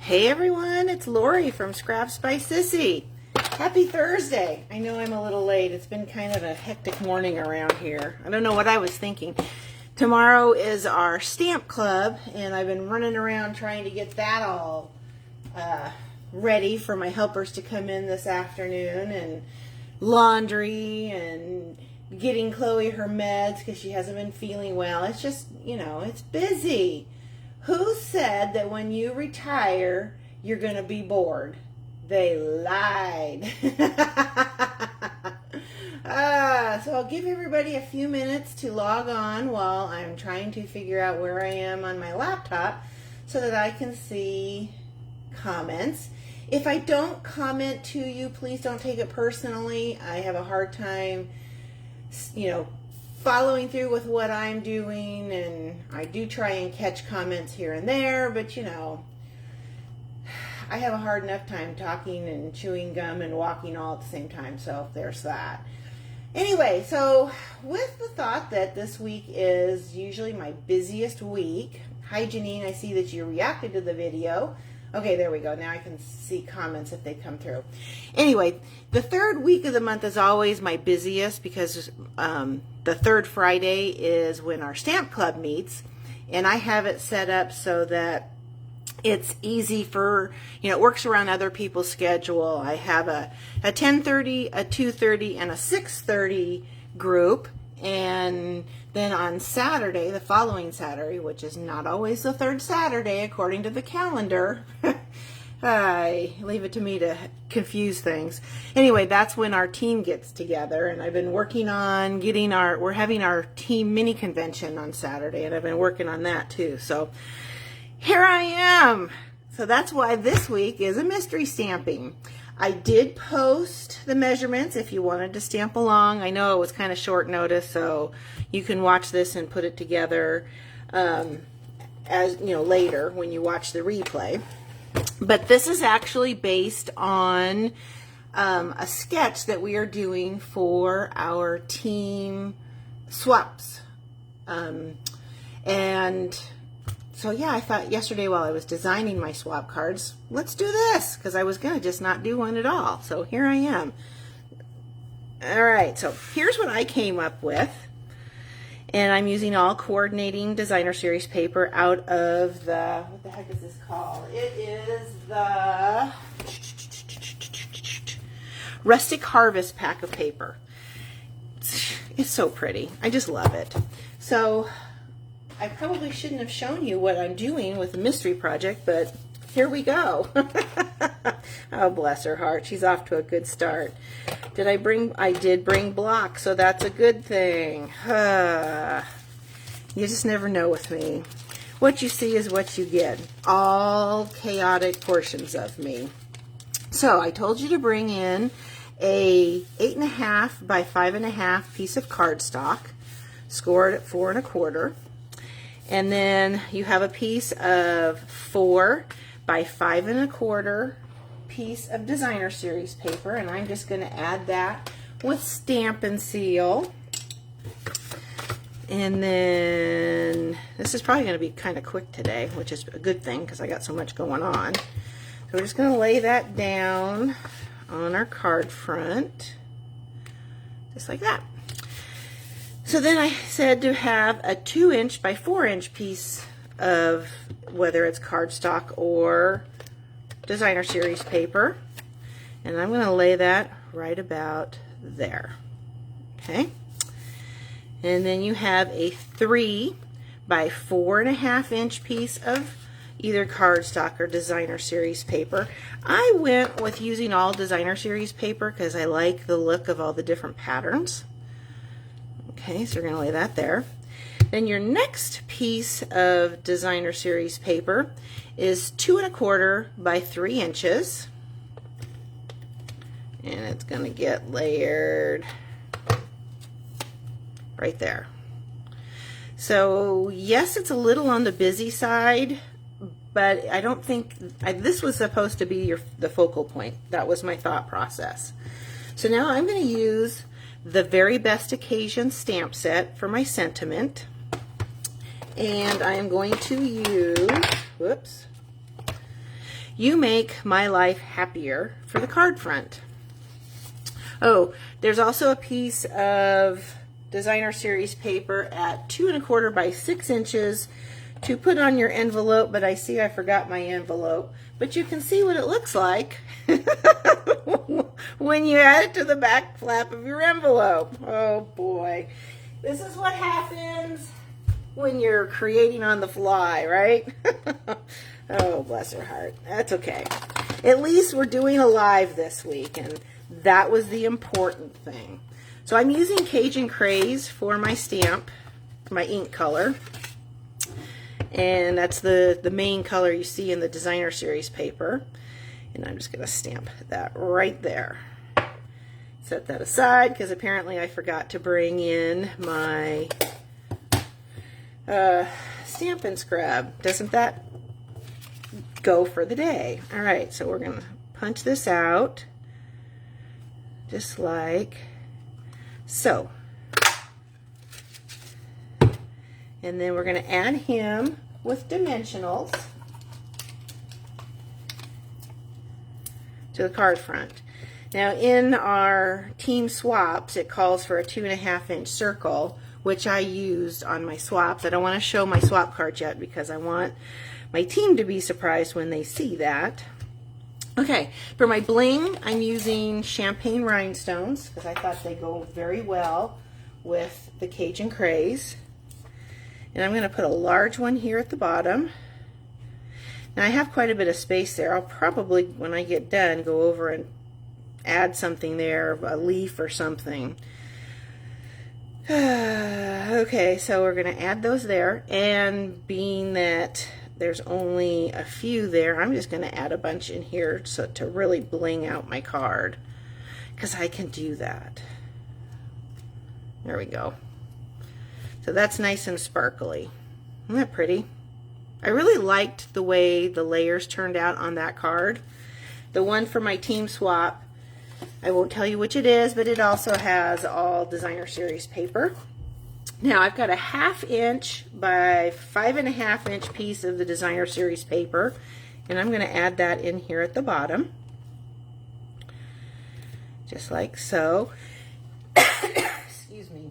Hey everyone, it's Lori from Scraps by Sissy. Happy Thursday. I know I'm a little late. It's been kind of a hectic morning around here. I don't know what I was thinking. Tomorrow is our stamp club, and I've been running around trying to get that all ready for my helpers to come in this afternoon, and laundry and getting Chloe her meds because she hasn't been feeling well. It's just, it's busy. Who said that when you retire, you're going to be bored? They lied. So I'll give everybody a few minutes to log on while I'm trying to figure out where I am on my laptop so that I can see comments. If I don't comment to you, please don't take it personally. I have a hard time, following through with what I'm doing, and I do try and catch comments here and there, but I have a hard enough time talking and chewing gum and walking all at the same time, so there's that. Anyway, so with the thought that this week is usually my busiest week. Hi Janine, I see that you reacted to the video. Okay, there we go. Now I can see comments if they come through. Anyway, the third week of the month is always my busiest because the third Friday is when our stamp club meets, and I have it set up so that it's easy for, it works around other people's schedule. I have a 10:30, a 2:30, and a 6:30 group. And then on Saturday, the following Saturday, which is not always the third Saturday according to the calendar, I leave it to me to confuse things. Anyway, that's when our team gets together, and I've been working on getting we're having our team mini convention on Saturday, and I've been working on that too. So here I am. So that's why this week is a mystery stamping. I did post the measurements if you wanted to stamp along. I know it was kind of short notice, so you can watch this and put it together as later when you watch the replay. But this is actually based on a sketch that we are doing for our team swaps. And so yeah, I thought yesterday while I was designing my swap cards, let's do this, because I was going to just not do one at all. So here I am. All right, so here's what I came up with. And I'm using all coordinating designer series paper out of the, what the heck is this called? It is the Rustic Harvest pack of paper. It's so pretty. I just love it. So I probably shouldn't have shown you what I'm doing with the mystery project, but here we go. Oh, bless her heart. She's off to a good start. I did bring blocks, so that's a good thing. You just never know with me. What you see is what you get. All chaotic portions of me. So I told you to bring in a 8.5 by 5.5 piece of cardstock, scored at 4 1/4. And then you have a piece of 4 by 5 1/4 piece of designer series paper, and I'm just going to add that with Stampin' Seal. And then this is probably going to be kind of quick today, which is a good thing because I got so much going on. So we're just going to lay that down on our card front, just like that. So then I said to have a 2" by 4" piece of, whether it's cardstock or designer series paper, and I'm going to lay that right about there. Okay, and then you have a 3 by 4.5" piece of either cardstock or designer series paper. I went with using all designer series paper because I like the look of all the different patterns. Okay, so you're going to lay that there. Then your next piece of designer series paper is 2 1/4 by 3 inches. And it's going to get layered right there. So yes, it's a little on the busy side, but I don't think, this was supposed to be the focal point. That was my thought process. So now I'm going to use the Very Best Occasion stamp set for my sentiment. And I am going to use, You make my life happier for the card front. Oh, there's also a piece of designer series paper at 2 1/4 by 6 inches to put on your envelope, but I see I forgot my envelope. But you can see what it looks like when you add it to the back flap of your envelope. Oh boy. This is what happens when you're creating on the fly, right? Oh, bless her heart. That's okay. At least we're doing a live this week, and that was the important thing. So I'm using Cajun Craze for my stamp, my ink color. And that's the main color you see in the designer series paper. And I'm just going to stamp that right there. Set that aside because apparently I forgot to bring in my Stampin' Scrub. Doesn't that go for the day? All right, so we're going to punch this out just like so. And then we're going to add him with dimensionals to the card front. Now in our team swaps, it calls for a 2 1/2 inch circle, which I used on my swaps. I don't want to show my swap cards yet because I want my team to be surprised when they see that. Okay, for my bling, I'm using champagne rhinestones because I thought they go very well with the Cajun Craze. And I'm going to put a large one here at the bottom. Now I have quite a bit of space there. I'll probably, when I get done, go over and add something there, a leaf or something. Okay, so we're going to add those there. And being that there's only a few there, I'm just going to add a bunch in here so to really bling out my card. Because I can do that. There we go. So that's nice and sparkly. Isn't that pretty? I really liked the way the layers turned out on that card. The one for my team swap, I won't tell you which it is, but it also has all designer series paper. Now I've got a 1/2 inch by 5 1/2 inch piece of the designer series paper, and I'm going to add that in here at the bottom. Just like so. Excuse me.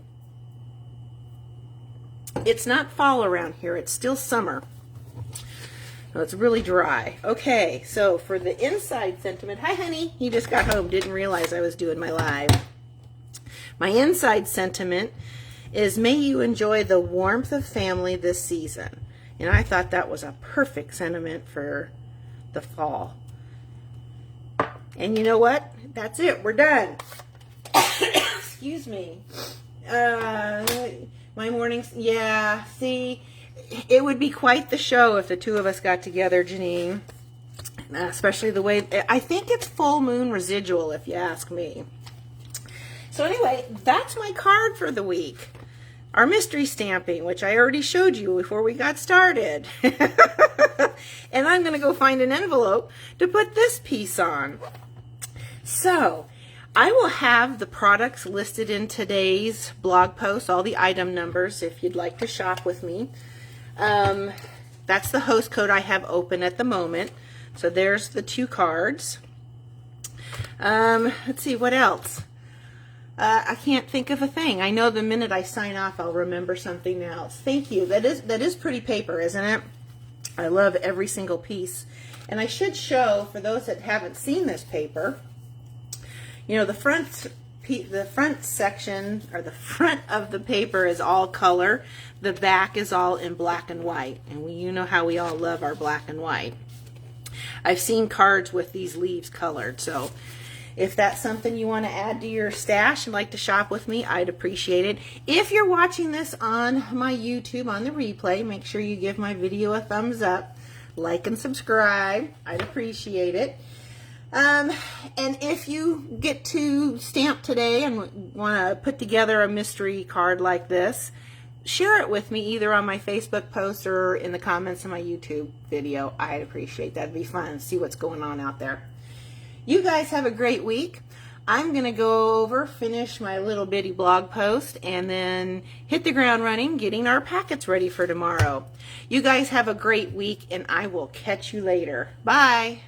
It's not fall around here, it's still summer. So it's really dry. Okay, so for the inside sentiment, hi honey, you just got home, didn't realize I was doing my live. My inside sentiment is may you enjoy the warmth of family this season. And I thought that was a perfect sentiment for the fall. And you know what? That's it, we're done. Excuse me. My mornings, yeah, see, it would be quite the show if the two of us got together, Janine. Especially the way, I think it's full moon residual if you ask me. So anyway, that's my card for the week. Our mystery stamping, which I already showed you before we got started. And I'm going to go find an envelope to put this piece on. So, I will have the products listed in today's blog post, all the item numbers, if you'd like to shop with me. That's the host code I have open at the moment. So there's the 2 cards. Let's see, what else? I can't think of a thing. I know the minute I sign off, I'll remember something else. Thank you. That is pretty paper, isn't it? I love every single piece. And I should show, for those that haven't seen this paper, you know, the front section, or the front of the paper is all color. The back is all in black and white. And you know how we all love our black and white. I've seen cards with these leaves colored. So if that's something you want to add to your stash and like to shop with me, I'd appreciate it. If you're watching this on my YouTube, on the replay, make sure you give my video a thumbs up. Like and subscribe. I'd appreciate it. And if you get to stamp today and want to put together a mystery card like this, share it with me either on my Facebook post or in the comments of my YouTube video. I'd appreciate that. It'd be fun to see what's going on out there. You guys have a great week. I'm going to go over, finish my little bitty blog post, and then hit the ground running, getting our packets ready for tomorrow. You guys have a great week, and I will catch you later. Bye.